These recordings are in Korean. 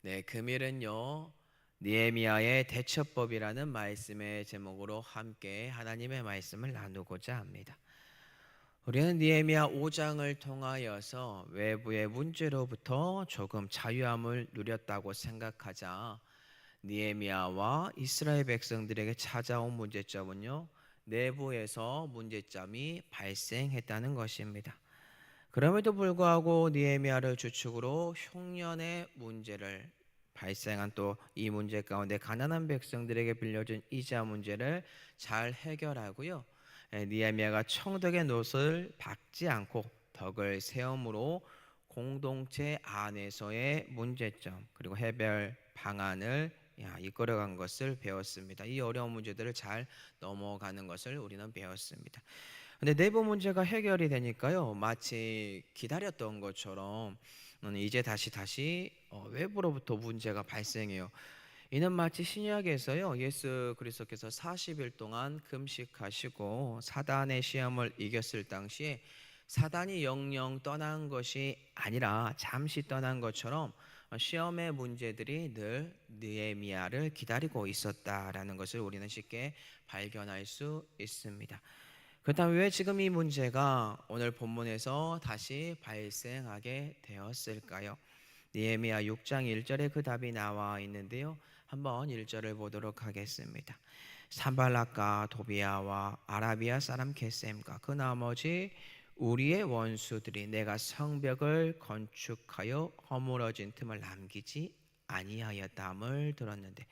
네, 금일은요, 느헤미야의 대처법이라는 말씀의 제목으로 함께 하나님의 말씀을 나누고자 합니다. 우리는 느헤미야 5장을 통하여서 외부의 문제로부터 조금 자유함을 누렸다고 생각하자 느헤미야와 이스라엘 백성들에게 찾아온 문제점은요, 내부에서 문제점이 발생했다는 것입니다. 그럼에도 불구하고 느헤미야를 주축으로 흉년의 문제를 발생한 또 이 문제 가운데 가난한 백성들에게 빌려준 이자 문제를 잘 해결하고요. 느헤미야가 청덕의 놋을 박지 않고 덕을 세움으로 공동체 안에서의 문제점 그리고 해결 방안을 이끌어간 것을 배웠습니다. 이 어려운 문제들을 잘 넘어가는 것을 우리는 배웠습니다. 근데 내부 문제가 해결이 되니까요, 마치 기다렸던 것처럼 이제 다시 외부로부터 문제가 발생해요. 이는 마치 신약에서요, 예수 그리스도께서 40일 동안 금식하시고 사단의 시험을 이겼을 당시에 사단이 영영 떠난 것이 아니라 잠시 떠난 것처럼 시험의 문제들이 늘 느헤미야를 기다리고 있었다라는 것을 우리는 쉽게 발견할 수 있습니다. 그렇다면 왜 지금 이 문제가 오늘 본문에서 다시 발생하게 되었을까요? 느헤미야 6장 1절에 그 답이 나와 있는데요. 한번 1절을 보도록 하겠습니다. 산발락과 도비아와 아라비아 사람 게셈과 그 나머지 우리의 원수들이 내가 성벽을 건축하여 허물어진 틈을 남기지 아니하였다함을 들었는데,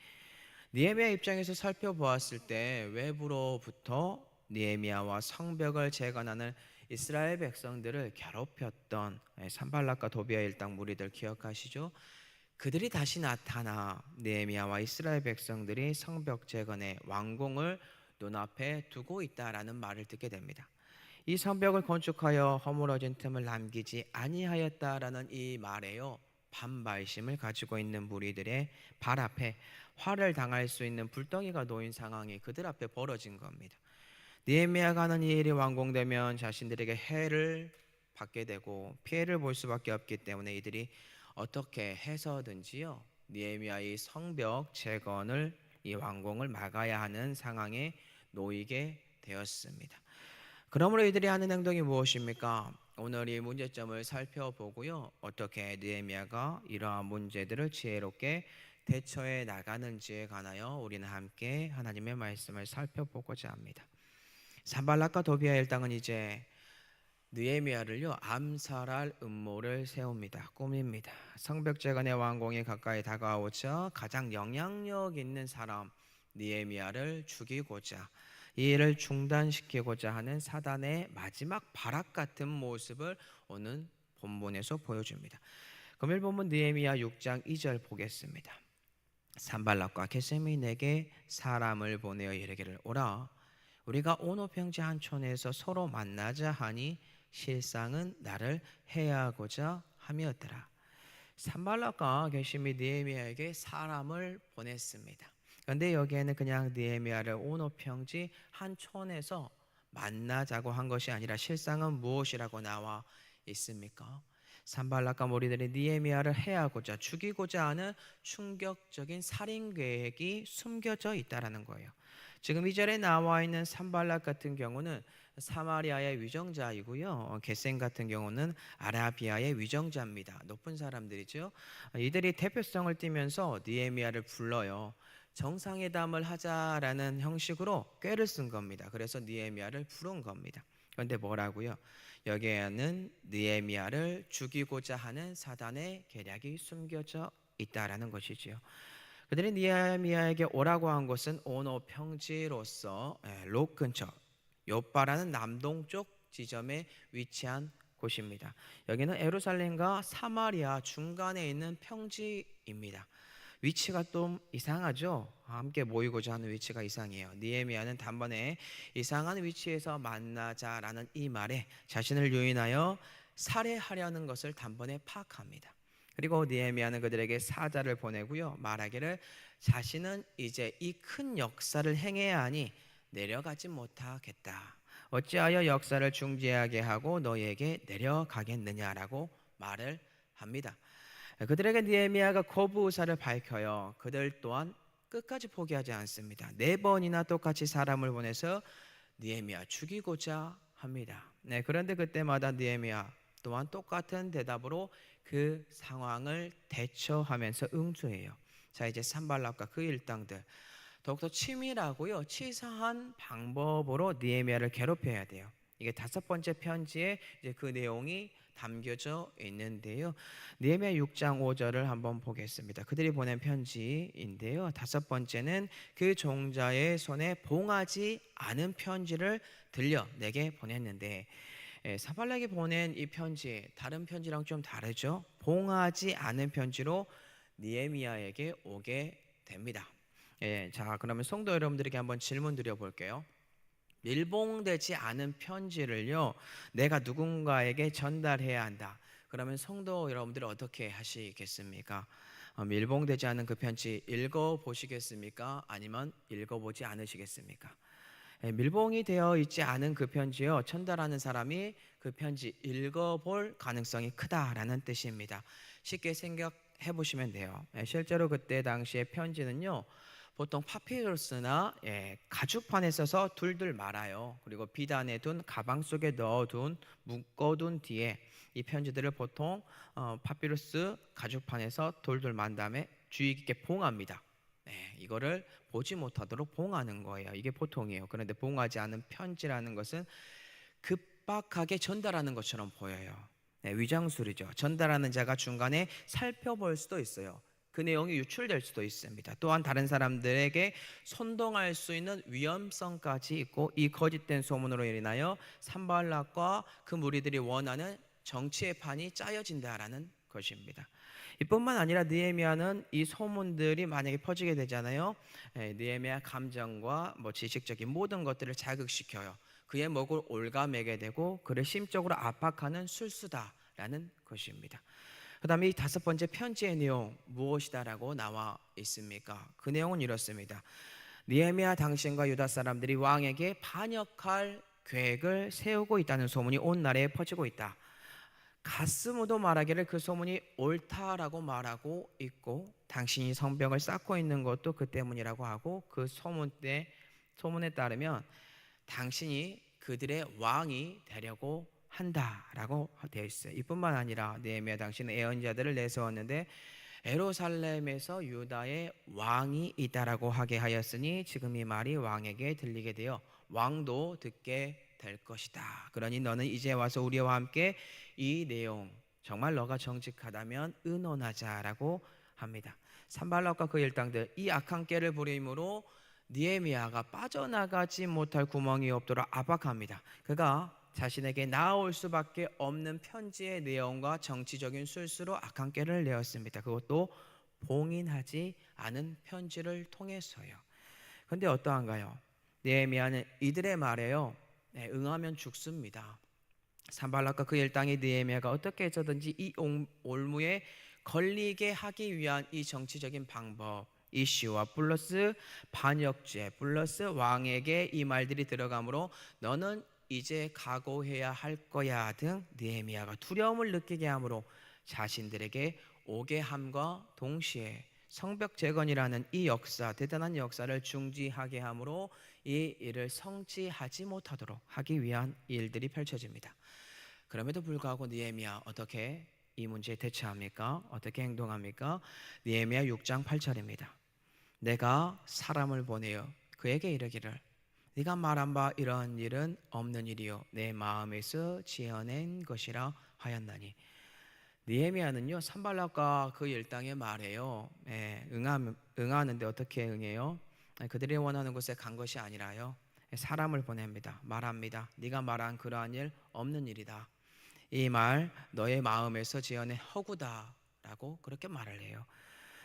느헤미야 입장에서 살펴보았을 때 외부로부터 느헤미야와 성벽을 재건하는 이스라엘 백성들을 괴롭혔던 산발락과 도비아 일당 무리들 기억하시죠? 그들이 다시 나타나 느헤미야와 이스라엘 백성들이 성벽 재건의 완공을 눈앞에 두고 있다라는 말을 듣게 됩니다. 이 성벽을 건축하여 허물어진 틈을 남기지 아니하였다라는 이 말에요, 반발심을 가지고 있는 무리들의 발 앞에 화를 당할 수 있는 불덩이가 놓인 상황이 그들 앞에 벌어진 겁니다. 느헤미야가 하는 이 일이 완공되면 자신들에게 해를 받게 되고 피해를 볼 수밖에 없기 때문에 이들이 어떻게 해서든지요, 느헤미야의 성벽 재건을 이 완공을 막아야 하는 상황에 놓이게 되었습니다. 그러므로 이들이 하는 행동이 무엇입니까? 오늘 이 문제점을 살펴보고요, 어떻게 느헤미야가 이러한 문제들을 지혜롭게 대처해 나가는지에 관하여 우리는 함께 하나님의 말씀을 살펴보고자 합니다. 산발락과 도비아 일당은 이제 느헤미야를요 암살할 음모를 세웁니다. 꾸밉니다. 성벽 재건의 완공이 가까이 다가오자 가장 영향력 있는 사람 느헤미야를 죽이고자, 이 일을 중단시키고자 하는 사단의 마지막 발악 같은 모습을 오늘 본문에서 보여줍니다. 금일 본문 느헤미야 6장 2절 보겠습니다. 산발락과 게셈이 내게 사람을 보내어 이르기를 오라, 우리가 오노 평지 한 촌에서 서로 만나자 하니 실상은 나를 해하고자 함이었더라. 산발락과 게셈이 느헤미야에게 사람을 보냈습니다. 그런데 여기에는 그냥 느헤미야를 오노 평지 한 촌에서 만나자고 한 것이 아니라 실상은 무엇이라고 나와 있습니까? 산발락과 무리들이 느헤미야를 해하고자 죽이고자 하는 충격적인 살인 계획이 숨겨져 있다라는 거예요. 지금 이 절에 나와 있는 산발락 같은 경우는 사마리아의 위정자이고요, 게셈 같은 경우는 아라비아의 위정자입니다. 높은 사람들이죠. 이들이 대표성을 띠면서 느헤미야를 불러요. 정상회담을 하자라는 형식으로 꾀를 쓴 겁니다. 그래서 느헤미야를 부른 겁니다. 그런데 뭐라고요? 여기에는 느헤미야를 죽이고자 하는 사단의 계략이 숨겨져 있다라는 것이지요. 그들이 느헤미야에게 오라고 한 곳은 오노 평지로서 롯 근처 요바라는 남동쪽 지점에 위치한 곳입니다. 여기는 예루살렘과 사마리아 중간에 있는 평지입니다. 위치가 좀 이상하죠? 함께 모이고자 하는 위치가 이상해요. 느헤미야는 단번에 이상한 위치에서 만나자라는 이 말에 자신을 유인하여 살해하려는 것을 단번에 파악합니다. 그리고 느헤미야는 그들에게 사자를 보내고요, 말하기를 자신은 이제 이 큰 역사를 행해야 하니 내려가지 못하겠다. 어찌하여 역사를 중지하게 하고 너희에게 내려가겠느냐라고 말을 합니다. 그들에게 느헤미야가 거부 의사를 밝혀요. 그들 또한 끝까지 포기하지 않습니다. 4번이나 똑같이 사람을 보내서 느헤미야 죽이고자 합니다. 네, 그런데 그때마다 느헤미야 또한 똑같은 대답으로 그 상황을 대처하면서 응수해요. 자, 이제 산발락과 그 일당들 더욱더 치밀하고요 치사한 방법으로 느헤미야를 괴롭혀야 돼요. 이게 5번째 편지에 이제 그 내용이 담겨져 있는데요. 느헤미야 6장 5절을 한번 보겠습니다. 그들이 보낸 편지인데요. 5번째는 그 종자의 손에 봉하지 않은 편지를 들려 내게 보냈는데, 사발락이 보낸 이 편지 다른 편지랑 좀 다르죠. 봉하지 않은 편지로 느헤미야에게 오게 됩니다. 자, 그러면 성도 여러분들에게 한번 질문 드려볼게요. 밀봉되지 않은 편지를요 내가 누군가에게 전달해야 한다. 그러면 성도 여러분들은 어떻게 하시겠습니까? 밀봉되지 않은 그 편지 읽어보시겠습니까? 아니면 읽어보지 않으시겠습니까? 밀봉이 되어 있지 않은 그 편지요 전달하는 사람이 그 편지 읽어볼 가능성이 크다라는 뜻입니다. 쉽게 생각해 보시면 돼요. 실제로 그때 당시의 편지는요 보통 파피루스나 가죽판에 써서 둘둘 말아요. 그리고 비단에 둔 가방 속에 넣어둔 묶어둔 뒤에 이 편지들을 보통 파피루스 가죽판에서 둘둘 만 다음에 주의 깊게 봉합니다. 이거를 보지 못하도록 봉하는 거예요. 이게 보통이에요. 그런데 봉하지 않은 편지라는 것은 급박하게 전달하는 것처럼 보여요. 위장술이죠. 전달하는 자가 중간에 살펴볼 수도 있어요. 그 내용이 유출될 수도 있습니다. 또한 다른 사람들에게 선동할 수 있는 위험성까지 있고, 이 거짓된 소문으로 인하여 산발락과 그 무리들이 원하는 정치의 판이 짜여진다라는 것입니다. 이뿐만 아니라 느헤미야는 이 소문들이 만약에 퍼지게 되잖아요. 느헤미야 감정과 지식적인 모든 것들을 자극시켜요. 그의 목을 올가매게 되고 그를 심적으로 압박하는 술수다라는 것입니다. 그 다음에 이 5번째 편지의 내용 무엇이다라고 나와 있습니까? 그 내용은 이렇습니다. 느헤미야 당신과 유다 사람들이 왕에게 반역할 계획을 세우고 있다는 소문이 온 나라에 퍼지고 있다. 가스무도 말하기를 그 소문이 옳다라고 말하고 있고, 당신이 성벽을 쌓고 있는 것도 그 때문이라고 하고, 그 소문에 따르면 당신이 그들의 왕이 되려고 한다라고 되어 있어요. 이뿐만 아니라 느헤미야 당신은 예언자들을 내세웠는데 예루살렘에서 유다의 왕이 있다라고 하게 하였으니 지금 이 말이 왕에게 들리게 되어 왕도 듣게 될 것이다. 그러니 너는 이제 와서 우리와 함께 이 내용 정말 너가 정직하다면 의논하자라고 합니다. 산발락과 그 일당들 이 악한 꾀를 부림으로 느헤미야가 빠져나가지 못할 구멍이 없도록 압박합니다. 그가 자신에게 나올 수밖에 없는 편지의 내용과 정치적인 술수로 악한 꾀를 내었습니다. 그것도 봉인하지 않은 편지를 통해서요. 그런데 어떠한가요? 느헤미야는 이들의 말에요 응하면 죽습니다. 산발락과 그 일당이 느헤미야가 어떻게 해서든지 이 올무에 걸리게 하기 위한 이 정치적인 방법, 이슈와 플러스 반역죄 플러스 왕에게 이 말들이 들어가므로 너는 이제 각오해야 할 거야 등 느헤미야가 두려움을 느끼게 하므로 자신들에게 오게 함과 동시에 성벽 재건이라는 이 역사, 대단한 역사를 중지하게 하므로 이 일을 성취하지 못하도록 하기 위한 일들이 펼쳐집니다. 그럼에도 불구하고 느헤미야 어떻게 이 문제에 대처합니까? 어떻게 행동합니까? 느헤미야 6장 8절입니다. 내가 사람을 보내어 그에게 이르기를 네가 말한 바 이러한 일은 없는 일이요 내 마음에서 지어낸 것이라 하였나니. 느헤미야는요 산발락과 그 일당의 말에요 응하는데 어떻게 응해요? 그들이 원하는 곳에 간 것이 아니라요 사람을 보냅니다. 말합니다. 네가 말한 그러한 일 없는 일이다. 이 말 너의 마음에서 지어낸 허구다라고 그렇게 말을 해요.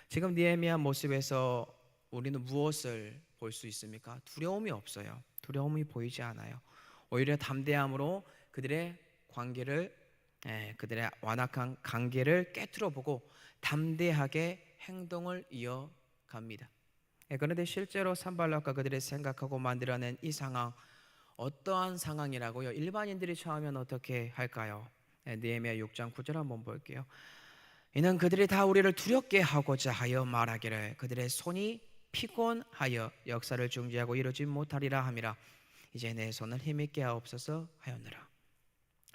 지금 느헤미야 모습에서 우리는 무엇을 볼 수 있습니까? 두려움이 없어요. 두려움이 보이지 않아요. 오히려 담대함으로 그들의 완악한 관계를 깨트려 보고 담대하게 행동을 이어갑니다. 그런데 실제로 산발락과 그들이 생각하고 만들어낸 이 상황 어떠한 상황이라고요? 일반인들이 처하면 어떻게 할까요? 느헤미야 6장 9절 한번 볼게요. 이는 그들이 다 우리를 두렵게 하고자 하여 말하기를 그들의 손이 피곤하여 역사를 중지하고 이루지 못하리라 함이라. 이제 내 손을 힘있게 하옵소서 하였느라.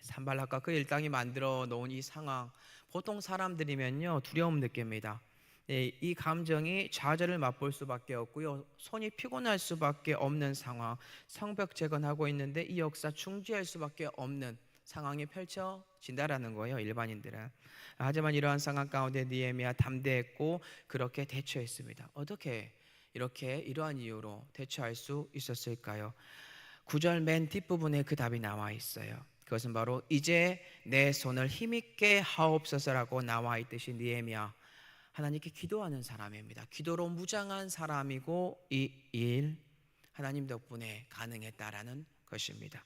산발락과 그 일당이 만들어 놓은 이 상황, 보통 사람들이면요 두려움 느낍니다. 이 감정이 좌절을 맛볼 수밖에 없고요, 손이 피곤할 수밖에 없는 상황, 성벽 재건하고 있는데 이 역사 중지할 수밖에 없는 상황이 펼쳐진다라는 거예요, 일반인들은. 하지만 이러한 상황 가운데 느헤미야 담대했고 그렇게 대처했습니다. 어떻게 이렇게 이러한 이유로 대처할 수 있었을까요? 9절 맨 뒷부분에 그 답이 나와 있어요. 그것은 바로 이제 내 손을 힘있게 하옵소서라고 나와 있듯이 느헤미야 하나님께 기도하는 사람입니다. 기도로 무장한 사람이고 이 일 하나님 덕분에 가능했다라는 것입니다.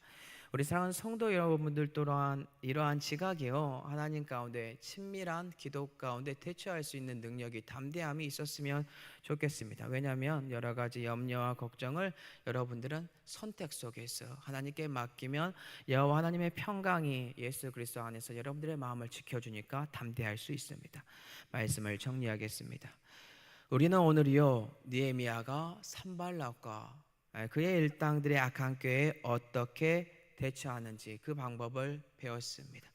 우리 사랑하는 성도 여러분들 또한 이러한 지각이요 하나님 가운데 친밀한 기도 가운데 대처할 수 있는 능력이, 담대함이 있었으면 좋겠습니다. 왜냐하면 여러 가지 염려와 걱정을 여러분들은 선택 속에서 하나님께 맡기면 여호와 하나님의 평강이 예수 그리스도 안에서 여러분들의 마음을 지켜주니까 담대할 수 있습니다. 말씀을 정리하겠습니다. 우리는 오늘이요 느헤미야가 산발락과 그의 일당들의 악한 꾀에 어떻게 대처하는지 그 방법을 배웠습니다.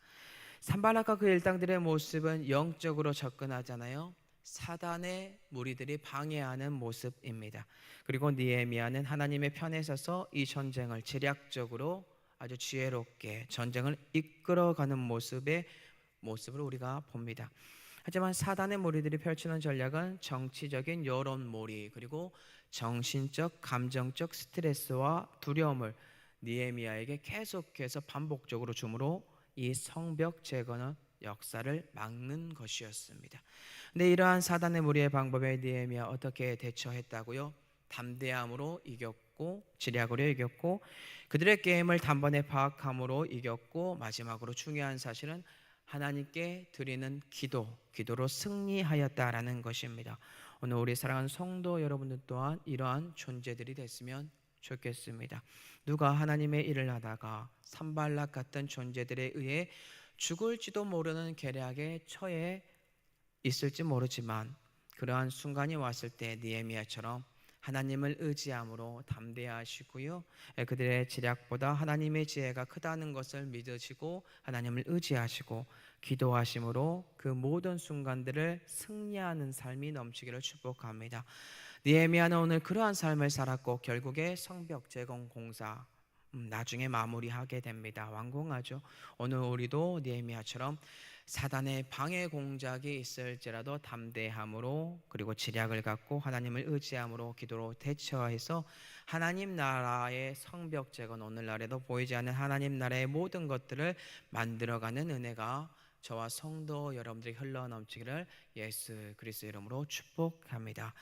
산발락과 그 일당들의 모습은 영적으로 접근하잖아요. 사단의 무리들이 방해하는 모습입니다. 그리고 느헤미야는 하나님의 편에 서서 이 전쟁을 전략적으로 아주 지혜롭게 전쟁을 이끌어가는 모습을 우리가 봅니다. 하지만 사단의 무리들이 펼치는 전략은 정치적인 여론몰이 그리고 정신적 감정적 스트레스와 두려움을 느헤미야에게 계속해서 반복적으로 주므로 이 성벽 재건의 역사를 막는 것이었습니다. 근데 이러한 사단의 무리의 방법에 느헤미야 어떻게 대처했다고요? 담대함으로 이겼고 지략으로 이겼고 그들의 게임을 단번에 파악함으로 이겼고 마지막으로 중요한 사실은 하나님께 드리는 기도로 승리하였다라는 것입니다. 오늘 우리 사랑하는 성도 여러분들 또한 이러한 존재들이 됐으면 좋겠습니다. 누가 하나님의 일을 하다가 산발락 같은 존재들에 의해 죽을지도 모르는 계략에 처해 있을지 모르지만 그러한 순간이 왔을 때 느헤미야처럼 하나님을 의지함으로 담대하시고요, 그들의 지략보다 하나님의 지혜가 크다는 것을 믿으시고 하나님을 의지하시고 기도하심으로 그 모든 순간들을 승리하는 삶이 넘치기를 축복합니다. 느헤미야는 오늘 그러한 삶을 살았고 결국에 성벽 재건 공사 나중에 마무리하게 됩니다. 완공하죠. 오늘 우리도 느헤미야처럼 사단의 방해 공작이 있을지라도 담대함으로 그리고 지략을 갖고 하나님을 의지함으로 기도로 대처해서 하나님 나라의 성벽 재건, 오늘날에도 보이지 않는 하나님 나라의 모든 것들을 만들어가는 은혜가 저와 성도 여러분들이 흘러넘치기를 예수 그리스도 이름으로 축복합니다.